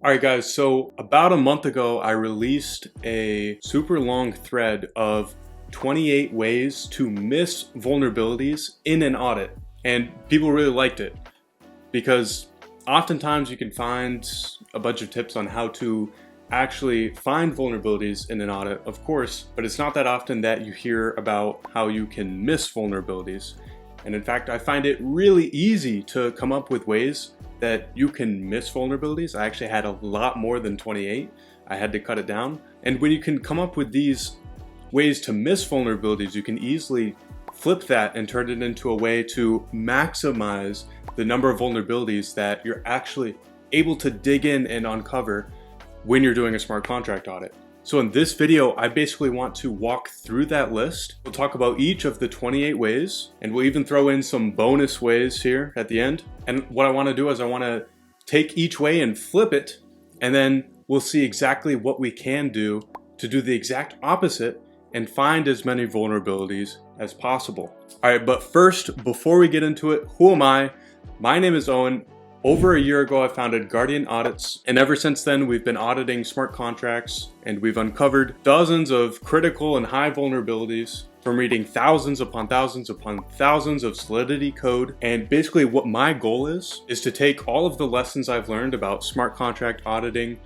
Alright guys, so about a month ago I released a super long thread of 28 ways to miss vulnerabilities in an audit, and people really liked it because oftentimes you can find a bunch of tips on how to actually find vulnerabilities in an audit, of course, but it's not that often that you hear about how you can miss vulnerabilities. And in fact, I find it really easy to come up with ways that you can miss vulnerabilities. I actually had a lot more than 28. I had to cut it down. And when you can come up with these ways to miss vulnerabilities, you can easily flip that and turn it into a way to maximize the number of vulnerabilities that you're actually able to dig in and uncover when you're doing a smart contract audit. So in this video, I basically want to walk through that list. We'll talk about each of the 28 ways, and we'll even throw in some bonus ways here at the end. And what I want to do is I want to take each way and flip it, and then we'll see exactly what we can do to do the exact opposite and find as many vulnerabilities as possible. All right, but first, before we get into it, who am I? My name is Owen. Over a year ago, I founded Guardian Audits, and ever since then, we've been auditing smart contracts, and we've uncovered dozens of critical and high vulnerabilities from reading thousands upon thousands of Solidity code. And basically what my goal is to take all of the lessons I've learned about smart contract auditing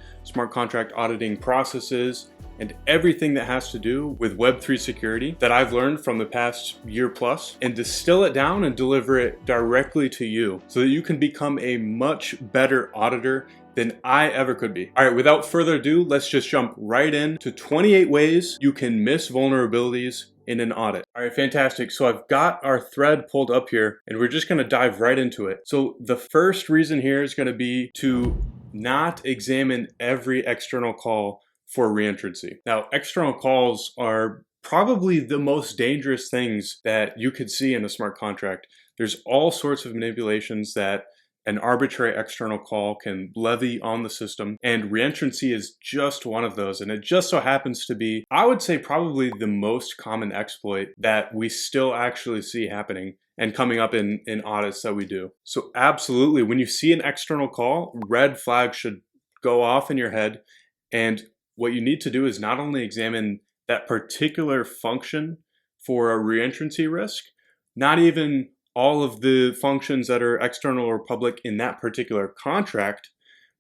processes, and everything that has to do with Web3 security that I've learned from the past year plus, and distill it down and deliver it directly to you so that you can become a much better auditor than I ever could be. All right, without further ado, let's just jump right in to 28 ways you can miss vulnerabilities in an audit. All right, fantastic. So I've got our thread pulled up here and we're just gonna dive right into it. So the first reason here is gonna be to not examine every external call for re-entrancy. Now, external calls are probably the most dangerous things that you could see in a smart contract. There's all sorts of manipulations that an arbitrary external call can levy on the system, and re-entrancy is just one of those. And it just so happens to be, I would say, probably the most common exploit that we still actually see happening and coming up in audits that we do. So absolutely, when you see an external call, red flag should go off in your head. And what you need to do is not only examine that particular function for a re-entrancy risk, not even all of the functions that are external or public in that particular contract,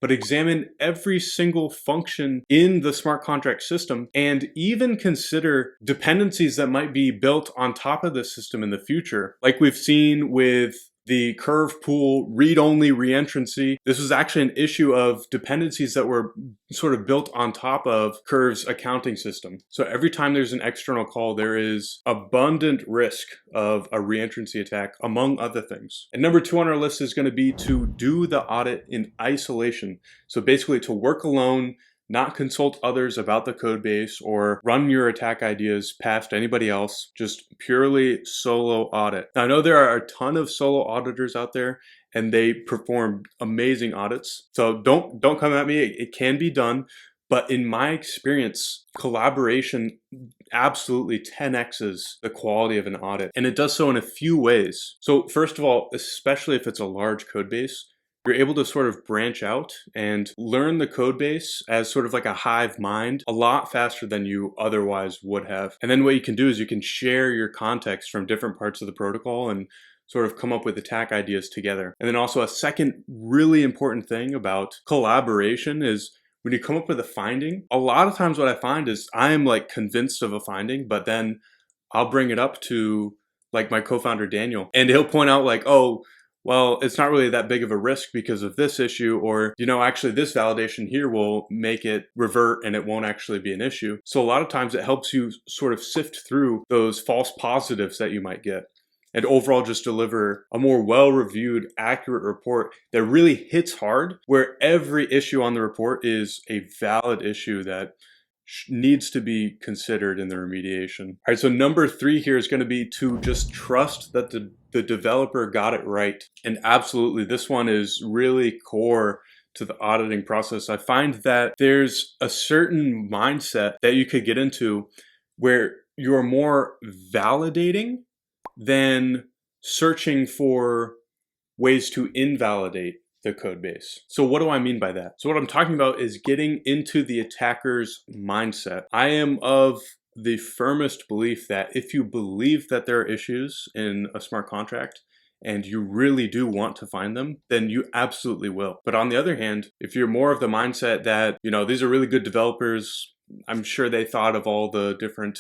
but examine every single function in the smart contract system, and even consider dependencies that might be built on top of the system in the future. Like we've seen with the curve pool read-only re-entrancy. This was actually an issue of dependencies that were sort of built on top of Curve's accounting system. So every time there's an external call, there is abundant risk of a re-entrancy attack, among other things. And number 2 on our list is going to be to do the audit in isolation. So basically to work alone, not consult others about the code base or run your attack ideas past anybody else, just purely solo audit. Now, I know there are a ton of solo auditors out there and they perform amazing audits. So don't come at me, it can be done. But in my experience, collaboration absolutely 10x's the quality of an audit. And it does so in a few ways. So first of all, especially if it's a large code base, you're able to sort of branch out and learn the code base as sort of like a hive mind a lot faster than you otherwise would have. And then what you can do is you can share your context from different parts of the protocol and sort of come up with attack ideas together. And then also a second really important thing about collaboration is when you come up with a finding, a lot of times what I find is I am like convinced of a finding, but then I'll bring it up to like my co-founder Daniel, and he'll point out like, oh, well, it's not really that big of a risk because of this issue, or, you know, actually this validation here will make it revert and it won't actually be an issue. So a lot of times it helps you sort of sift through those false positives that you might get and overall just deliver a more well-reviewed, accurate report that really hits hard, where every issue on the report is a valid issue that needs to be considered in the remediation. All right, so number 3 here is going to be to just trust that the developer got it right. And absolutely, this one is really core to the auditing process. I find that there's a certain mindset that you could get into where you're more validating than searching for ways to invalidate the code base. So what do I mean by that? So what I'm talking about is getting into the attacker's mindset. I am of the firmest belief that if you believe that there are issues in a smart contract and you really do want to find them, then you absolutely will. But on the other hand, if you're more of the mindset that, these are really good developers, I'm sure they thought of all the different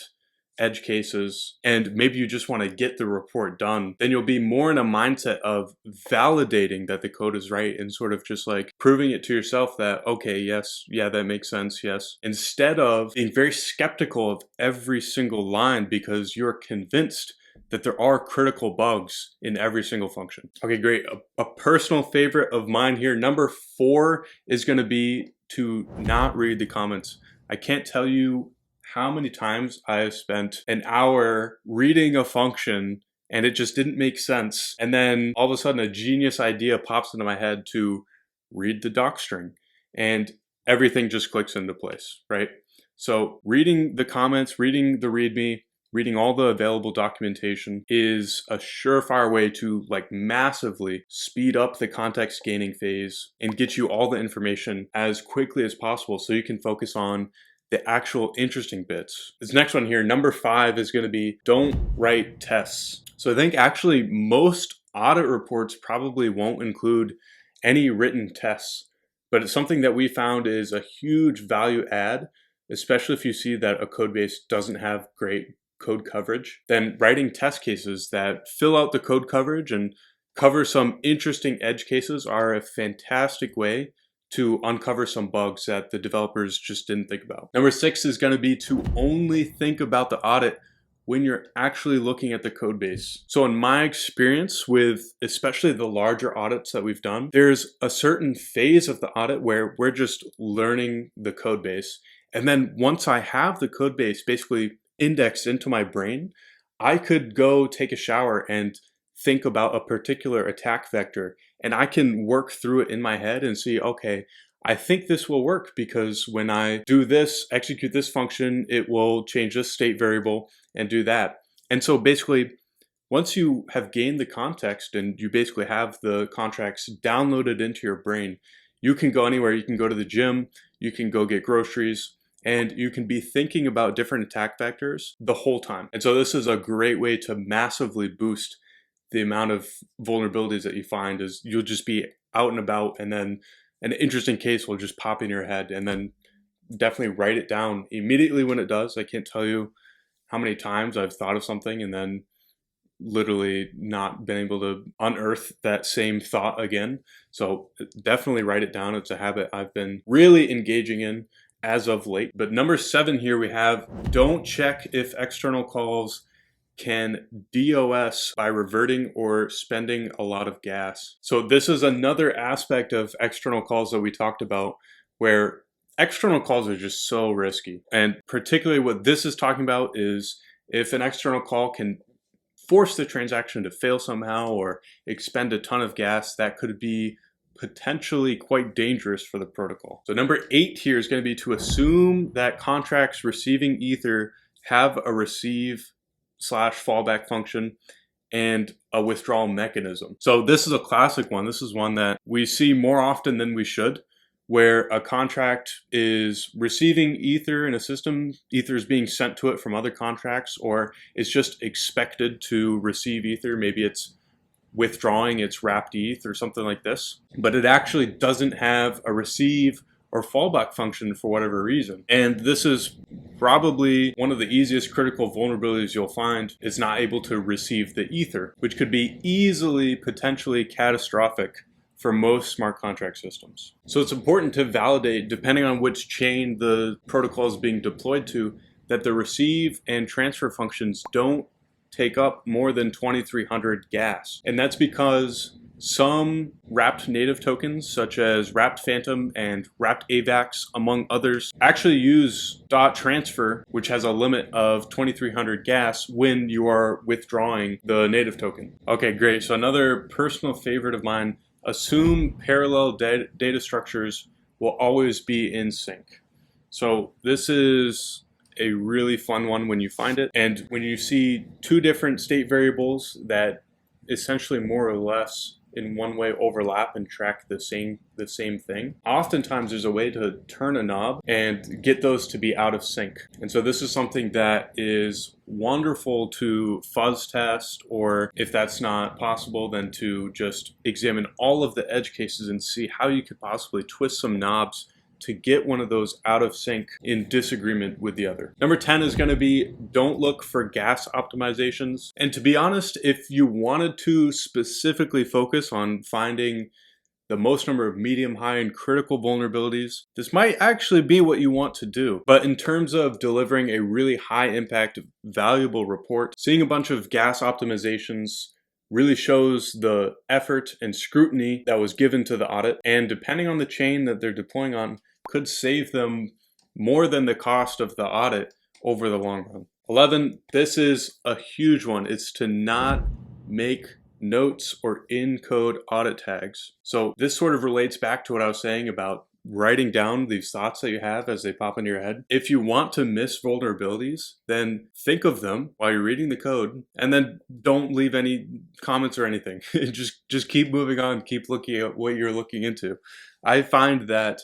edge cases, and maybe you just want to get the report done, then you'll be more in a mindset of validating that the code is right and sort of just like proving it to yourself that, okay, yes, yeah, that makes sense, yes. Instead of being very skeptical of every single line because you're convinced that there are critical bugs in every single function. Okay, great. A personal favorite of mine here, number 4, is going to be to not read the comments. I can't tell you how many times I have spent an hour reading a function and it just didn't make sense. And then all of a sudden a genius idea pops into my head to read the doc string and everything just clicks into place, right? So reading the comments, reading the README, reading all the available documentation is a surefire way to like massively speed up the context gaining phase and get you all the information as quickly as possible so you can focus on the actual interesting bits. This next one here, number 5, is going to be don't write tests. So I think actually most audit reports probably won't include any written tests, but it's something that we found is a huge value add, especially if you see that a code base doesn't have great code coverage. Then writing test cases that fill out the code coverage and cover some interesting edge cases are a fantastic way to uncover some bugs that the developers just didn't think about. Number 6 is going to be to only think about the audit when you're actually looking at the code base. So in my experience with especially the larger audits that we've done, there's a certain phase of the audit where we're just learning the code base. And then once I have the code base basically indexed into my brain, I could go take a shower and think about a particular attack vector, and I can work through it in my head and see, okay, I think this will work because when I do this, execute this function, it will change this state variable and do that. And so basically, once you have gained the context and you basically have the contracts downloaded into your brain, you can go anywhere. You can go to the gym, you can go get groceries, and you can be thinking about different attack vectors the whole time. And so this is a great way to massively boost the amount of vulnerabilities that you find. Is you'll just be out and about, and then an interesting case will just pop in your head, and then definitely write it down immediately when it does. I can't tell you how many times I've thought of something and then literally not been able to unearth that same thought again. So definitely write it down. It's a habit I've been really engaging in as of late. But number 7 here we have, don't check if external calls can DOS by reverting or spending a lot of gas. So this is another aspect of external calls that we talked about, where external calls are just so risky. And particularly what this is talking about is if an external call can force the transaction to fail somehow or expend a ton of gas, that could be potentially quite dangerous for the protocol. So number 8 here is going to be to assume that contracts receiving Ether have a receive/fallback function and a withdrawal mechanism. So this is a classic one. This is one that we see more often than we should, where a contract is receiving Ether in a system, Ether is being sent to it from other contracts, or it's just expected to receive Ether. Maybe it's withdrawing its wrapped ETH or something like this, but it actually doesn't have a receive or fallback function for whatever reason. And this is probably one of the easiest critical vulnerabilities you'll find, is not able to receive the Ether, which could be easily potentially catastrophic for most smart contract systems. So it's important to validate, depending on which chain the protocol is being deployed to, that the receive and transfer functions don't take up more than 2300 gas. And that's because some wrapped native tokens, such as wrapped phantom and wrapped avax, among others, actually use .transfer, which has a limit of 2300 gas when you are withdrawing the native token. Okay, great. So another personal favorite of mine, assume parallel data structures will always be in sync. So this is a really fun one when you find it. And when you see two different state variables that essentially more or less in one way overlap and track the same thing, oftentimes there's a way to turn a knob and get those to be out of sync. And so this is something that is wonderful to fuzz test, or if that's not possible, then to just examine all of the edge cases and see how you could possibly twist some knobs to get one of those out of sync in disagreement with the other. Number 10 is going to be don't look for gas optimizations. And to be honest, if you wanted to specifically focus on finding the most number of medium, high, and critical vulnerabilities, this might actually be what you want to do. But in terms of delivering a really high impact, valuable report, seeing a bunch of gas optimizations really shows the effort and scrutiny that was given to the audit, and depending on the chain that they're deploying on, could save them more than the cost of the audit over the long run. 11, this is a huge one. It's to not make notes or in-code audit tags. So this sort of relates back to what I was saying about writing down these thoughts that you have as they pop into your head. If you want to miss vulnerabilities, then think of them while you're reading the code, and then don't leave any comments or anything. just keep moving on, keep looking at what you're looking into. I find that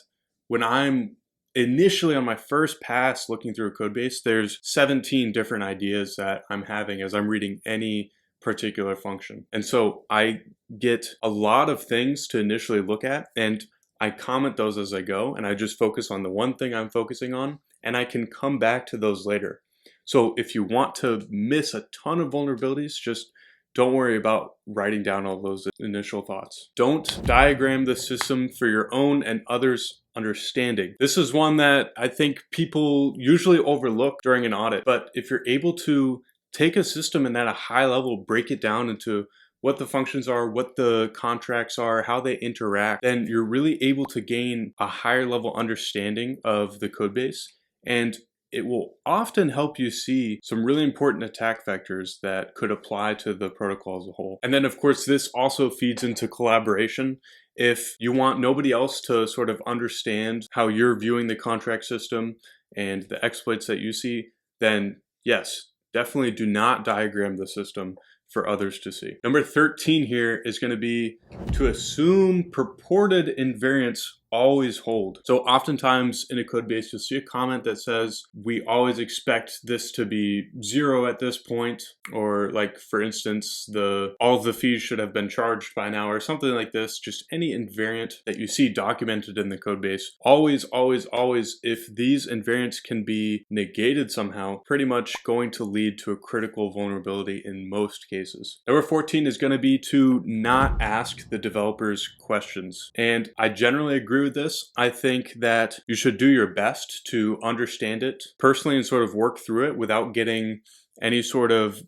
when I'm initially on my first pass looking through a code base, there's 17 different ideas that I'm having as I'm reading any particular function. And so I get a lot of things to initially look at, and I comment those as I go, and I just focus on the one thing I'm focusing on, and I can come back to those later. So if you want to miss a ton of vulnerabilities, just don't worry about writing down all those initial thoughts. Don't diagram the system for your own and others' understanding. This is one that I think people usually overlook during an audit, but if you're able to take a system and at a high level break it down into what the functions are, what the contracts are, how they interact, then you're really able to gain a higher level understanding of the code base. And it will often help you see some really important attack vectors that could apply to the protocol as a whole. And then of course, this also feeds into collaboration. If you want nobody else to sort of understand how you're viewing the contract system and the exploits that you see, then yes, definitely do not diagram the system for others to see. Number 13 here is going to be to assume purported invariants always hold. So oftentimes in a code base, you'll see a comment that says, we always expect this to be 0 at this point, or like, for instance, all of the fees should have been charged by now, or something like this. Just any invariant that you see documented in the code base, always, always, always, if these invariants can be negated somehow, pretty much going to lead to a critical vulnerability in most cases. Number 14 is going to be to not ask the developers questions. And I generally agree with this. I think that you should do your best to understand it personally and sort of work through it without getting any sort of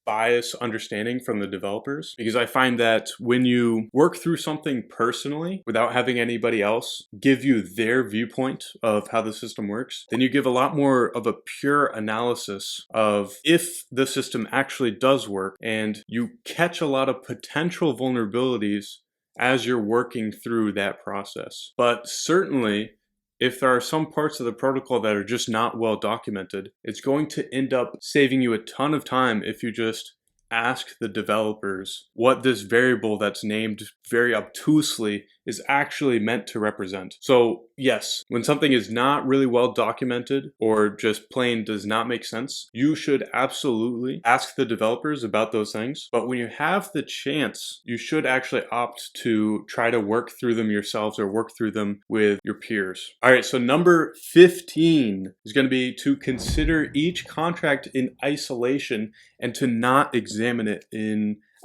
bias understanding from the developers, because I find that when you work through something personally without having anybody else give you their viewpoint of how the system works, then you give a lot more of a pure analysis of if the system actually does work, and you catch a lot of potential vulnerabilities as you're working through that process. But certainly, if there are some parts of the protocol that are just not well documented, it's going to end up saving you a ton of time if you just ask the developers what this variable that's named very obtusely is actually meant to represent. So yes, when something is not really well documented or just plain does not make sense, you should absolutely ask the developers about those things. But when you have the chance, you should actually opt to try to work through them yourselves or work through them with your peers. All right, so number 15 is going to be to consider each contract in isolation and to not examine it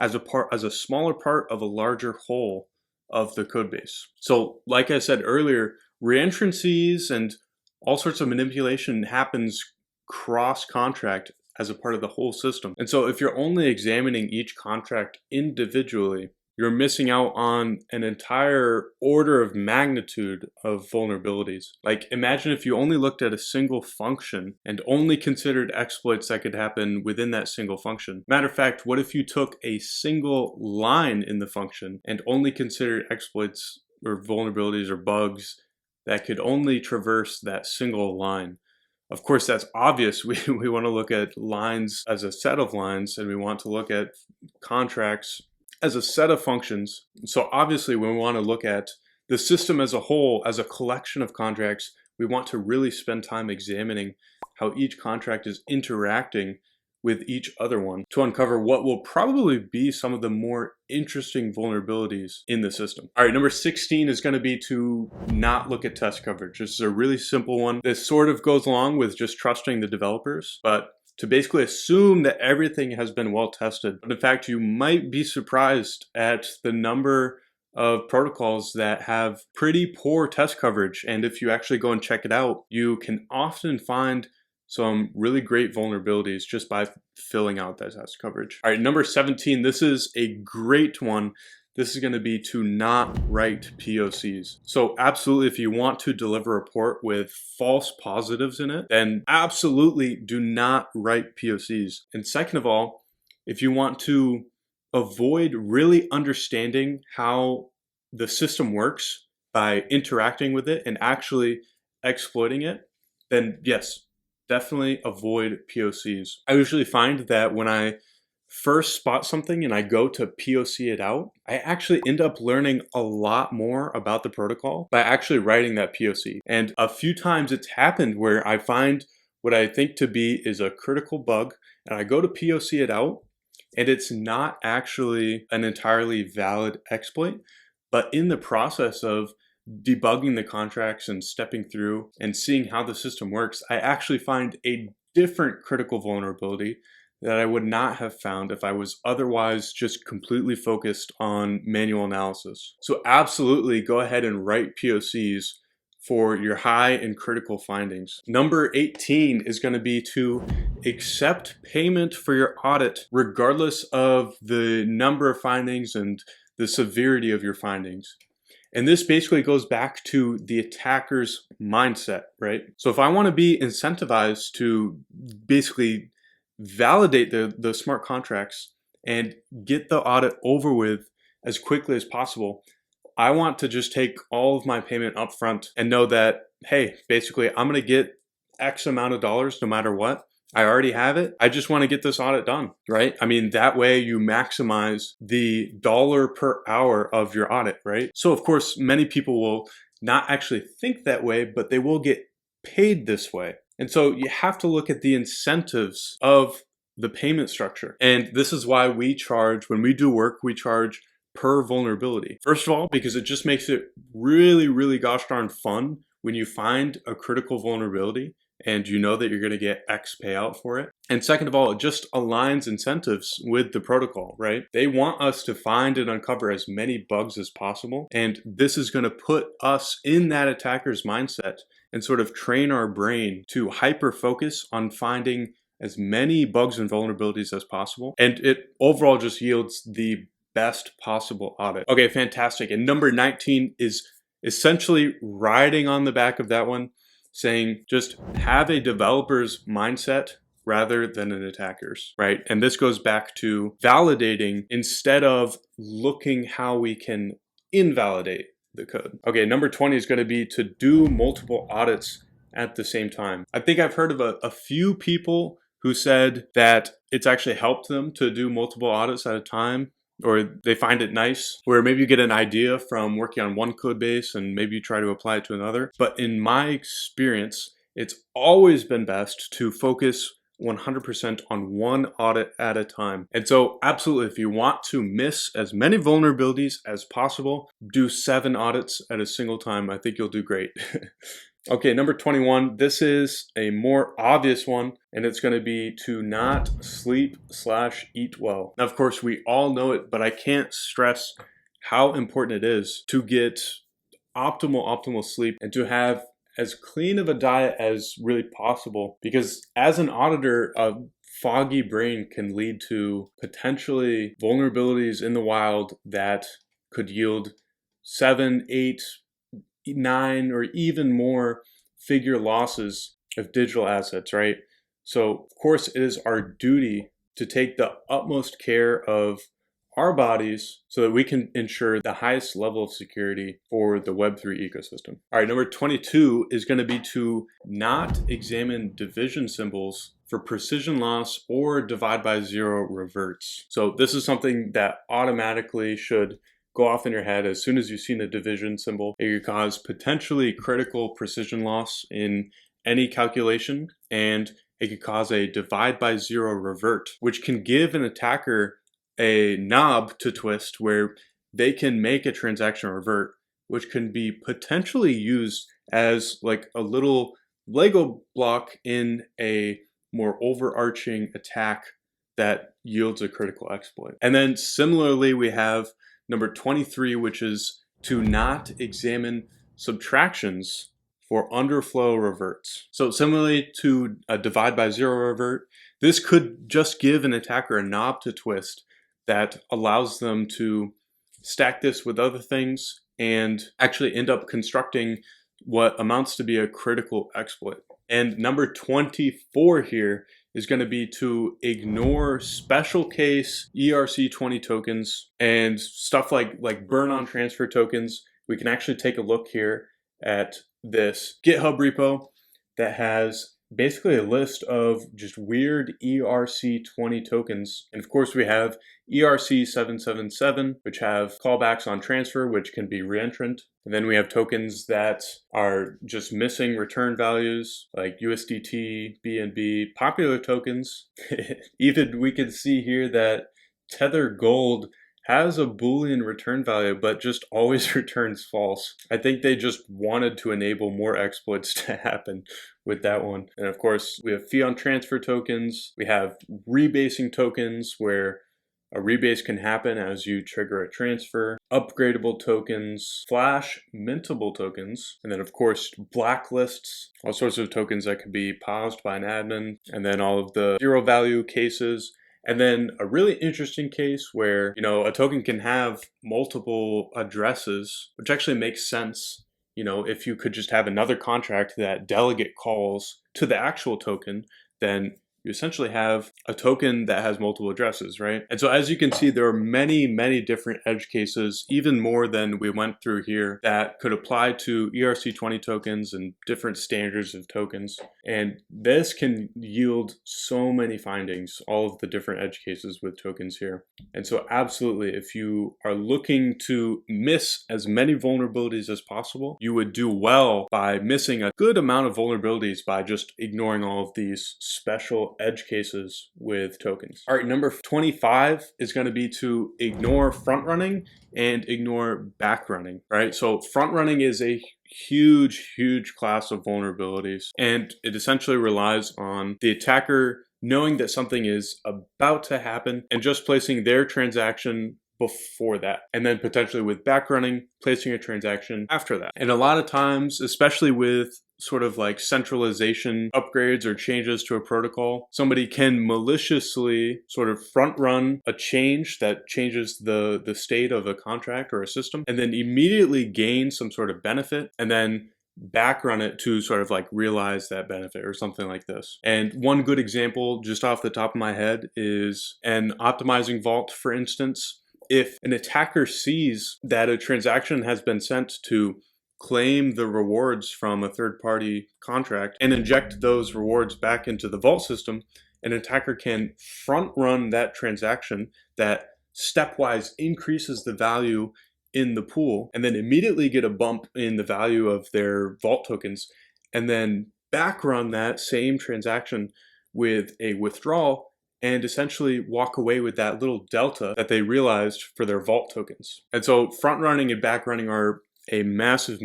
as a smaller part of a larger whole of the code base. So like I said earlier, re-entrancies and all sorts of manipulation happens cross-contract as a part of the whole system. And so if you're only examining each contract individually, you're missing out on an entire order of magnitude of vulnerabilities. Like, imagine if you only looked at a single function and only considered exploits that could happen within that single function. Matter of fact, what if you took a single line in the function and only considered exploits or vulnerabilities or bugs that could only traverse that single line? Of course, that's obvious. We want to look at lines as a set of lines, and we want to look at contracts as a set of functions. So obviously when we want to look at the system as a whole, as a collection of contracts, we want to really spend time examining how each contract is interacting with each other one to uncover what will probably be some of the more interesting vulnerabilities in the system. All right, number 16 is going to be to not look at test coverage. This is a really simple one. This sort of goes along with just trusting the developers, but to basically assume that everything has been well tested. But in fact, you might be surprised at the number of protocols that have pretty poor test coverage. And if you actually go and check it out, you can often find some really great vulnerabilities just by filling out that test coverage. All right, number 17, this is a great one. This is going to be to not write PoCs. So absolutely, if you want to deliver a report with false positives in it, then absolutely do not write PoCs. And second of all, if you want to avoid really understanding how the system works by interacting with it and actually exploiting it, then yes, definitely avoid PoCs. I usually find that when I first spot something and I go to POC it out, I actually end up learning a lot more about the protocol by actually writing that POC. And a few times it's happened where I find what I think to be is a critical bug and I go to POC it out and it's not actually an entirely valid exploit, but in the process of debugging the contracts and stepping through and seeing how the system works, I actually find a different critical vulnerability that I would not have found if I was otherwise just completely focused on manual analysis. So absolutely go ahead and write POCs for your high and critical findings. Number 18 is going to be to accept payment for your audit regardless of the number of findings and the severity of your findings. And this basically goes back to the attacker's mindset, right? So if I want to be incentivized to basically validate the smart contracts and get the audit over with as quickly as possible, I want to just take all of my payment up front and know that, hey, basically I'm going to get X amount of dollars no matter what. I already have it. I just want to get this audit done, right? I mean, that way you maximize the dollar per hour of your audit, right? So of course, many people will not actually think that way, but they will get paid this way. And so you have to look at the incentives of the payment structure. And this is why we charge, when we do work, we charge per vulnerability. First of all, because it just makes it really, really gosh darn fun when you find a critical vulnerability and you know that you're going to get X payout for it. And second of all, it just aligns incentives with the protocol, right? They want us to find and uncover as many bugs as possible. And this is going to put us in that attacker's mindset and sort of train our brain to hyper focus on finding as many bugs and vulnerabilities as possible. And it overall just yields the best possible audit. Okay, fantastic. And number 19 is essentially riding on the back of that one, saying just have a developer's mindset rather than an attacker's, right? And this goes back to validating instead of looking how we can invalidate the code. Okay, number 20 is going to be to do multiple audits at the same time. I think I've heard of a few people who said that it's actually helped them to do multiple audits at a time, or they find it nice, where maybe you get an idea from working on one code base and maybe you try to apply it to another. But in my experience, it's always been best to focus 100% on one audit at a time. And so absolutely, if you want to miss as many vulnerabilities as possible, do 7 audits at a single time. I think you'll do great. Okay, number 21, this is a more obvious one, and it's going to be to not sleep/eat well. Now, of course, we all know it, but I can't stress how important it is to get optimal sleep and to have as clean of a diet as really possible, because as an auditor, a foggy brain can lead to potentially vulnerabilities in the wild that could yield 7, 8, 9 or even more figure losses of digital assets, right? So of course it is our duty to take the utmost care of our bodies so that we can ensure the highest level of security for the Web3 ecosystem. All right, number 22 is going to be to not examine division symbols for precision loss or divide by zero reverts. So this is something that automatically should go off in your head as soon as you've seen a division symbol. It could cause potentially critical precision loss in any calculation, and it could cause a divide by zero revert, which can give an attacker a knob to twist where they can make a transaction revert, which can be potentially used as like a little Lego block in a more overarching attack that yields a critical exploit. And then similarly, we have number 23, which is to not examine subtractions for underflow reverts. So similarly to a divide by zero revert, this could just give an attacker a knob to twist that allows them to stack this with other things and actually end up constructing what amounts to be a critical exploit. And number 24 here is going to be to ignore special case ERC20 tokens and stuff like burn on transfer tokens. We can actually take a look here at this GitHub repo that has basically a list of just weird ERC20 tokens. And of course we have ERC777, which have callbacks on transfer, which can be re-entrant. And then we have tokens that are just missing return values like USDT, BNB, popular tokens. Even we can see here that Tether Gold has a Boolean return value, but just always returns false. I think they just wanted to enable more exploits to happen with that one. And of course, we have fee on transfer tokens. We have rebasing tokens where a rebase can happen as you trigger a transfer, upgradable tokens, flash mintable tokens, and then of course blacklists, all sorts of tokens that could be paused by an admin, and then all of the zero value cases. And then a really interesting case where, a token can have multiple addresses, which actually makes sense. If you could just have another contract that delegate calls to the actual token, then you essentially have a token that has multiple addresses, right? And so as you can see, there are many, many different edge cases, even more than we went through here, that could apply to ERC20 tokens and different standards of tokens. And this can yield so many findings, all of the different edge cases with tokens here. And so absolutely, if you are looking to miss as many vulnerabilities as possible, you would do well by missing a good amount of vulnerabilities by just ignoring all of these special edge cases with tokens. All right, number 25 is going to be to ignore front running and ignore back running, right? So front running is a huge class of vulnerabilities, and it essentially relies on the attacker knowing that something is about to happen and just placing their transaction before that, and then potentially with back running, placing a transaction after that. And a lot of times, especially with sort of like centralization upgrades or changes to a protocol, somebody can maliciously sort of front run a change that changes the state of a contract or a system, and then immediately gain some sort of benefit, and then back run it to sort of like realize that benefit or something like this. And one good example just off the top of my head is an optimizing vault, for instance. If an attacker sees that a transaction has been sent to claim the rewards from a third-party contract and inject those rewards back into the vault system, an attacker can front-run that transaction that stepwise increases the value in the pool, and then immediately get a bump in the value of their vault tokens, and then back-run that same transaction with a withdrawal and essentially walk away with that little delta that they realized for their vault tokens. And so front running and back running are a massive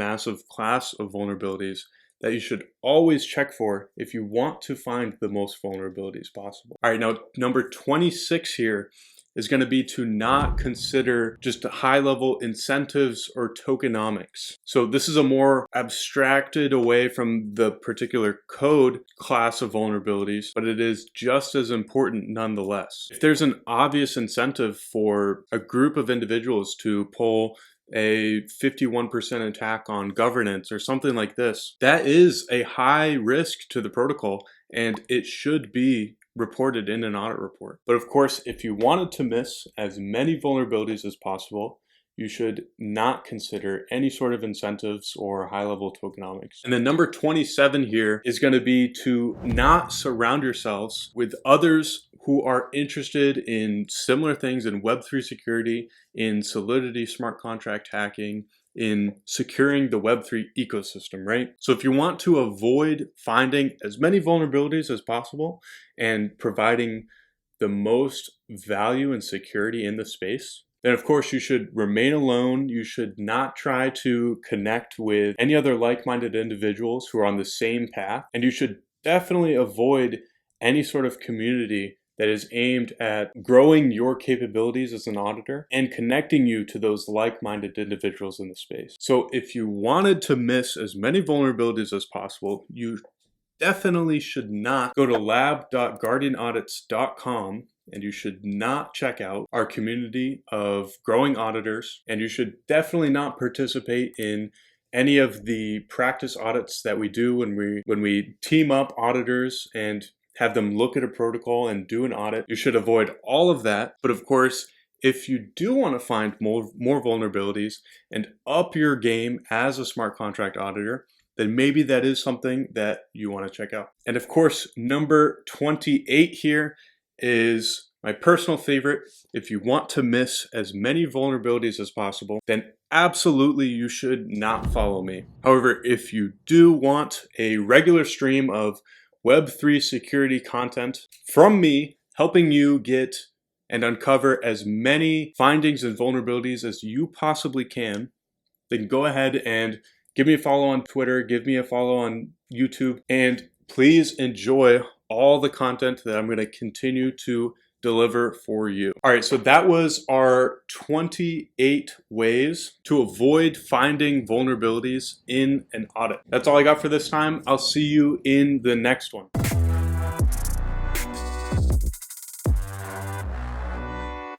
class of vulnerabilities that you should always check for if you want to find the most vulnerabilities possible. All right, now number 26 here is going to be to not consider just high-level incentives or tokenomics. So this is a more abstracted away from the particular code class of vulnerabilities, but it is just as important nonetheless. If there's an obvious incentive for a group of individuals to pull a 51% attack on governance or something like this, that is a high risk to the protocol, and it should be reported in an audit report. But of course, if you wanted to miss as many vulnerabilities as possible, you should not consider any sort of incentives or high-level tokenomics. And then number 27 here is going to be to not surround yourselves with others who are interested in similar things in Web3 security, in Solidity smart contract hacking, in securing the Web3 ecosystem, right? So if you want to avoid finding as many vulnerabilities as possible and providing the most value and security in the space, then of course you should remain alone. You should not try to connect with any other like-minded individuals who are on the same path. And you should definitely avoid any sort of community that is aimed at growing your capabilities as an auditor and connecting you to those like-minded individuals in the space. So if you wanted to miss as many vulnerabilities as possible, you definitely should not go to lab.guardianaudits.com, and you should not check out our community of growing auditors, and you should definitely not participate in any of the practice audits that we do when we team up auditors and have them look at a protocol and do an audit. You should avoid all of that. But of course, if you do want to find more vulnerabilities and up your game as a smart contract auditor, then maybe that is something that you want to check out. And of course, number 28 here is my personal favorite. If you want to miss as many vulnerabilities as possible, then absolutely you should not follow me. However, if you do want a regular stream of Web3 security content from me, helping you get and uncover as many findings and vulnerabilities as you possibly can, then go ahead and give me a follow on Twitter, give me a follow on YouTube, and please enjoy all the content that I'm going to continue to deliver for you. All right, so that was our 28 ways to avoid finding vulnerabilities in an audit. That's all I got for this time. I'll see you in the next one.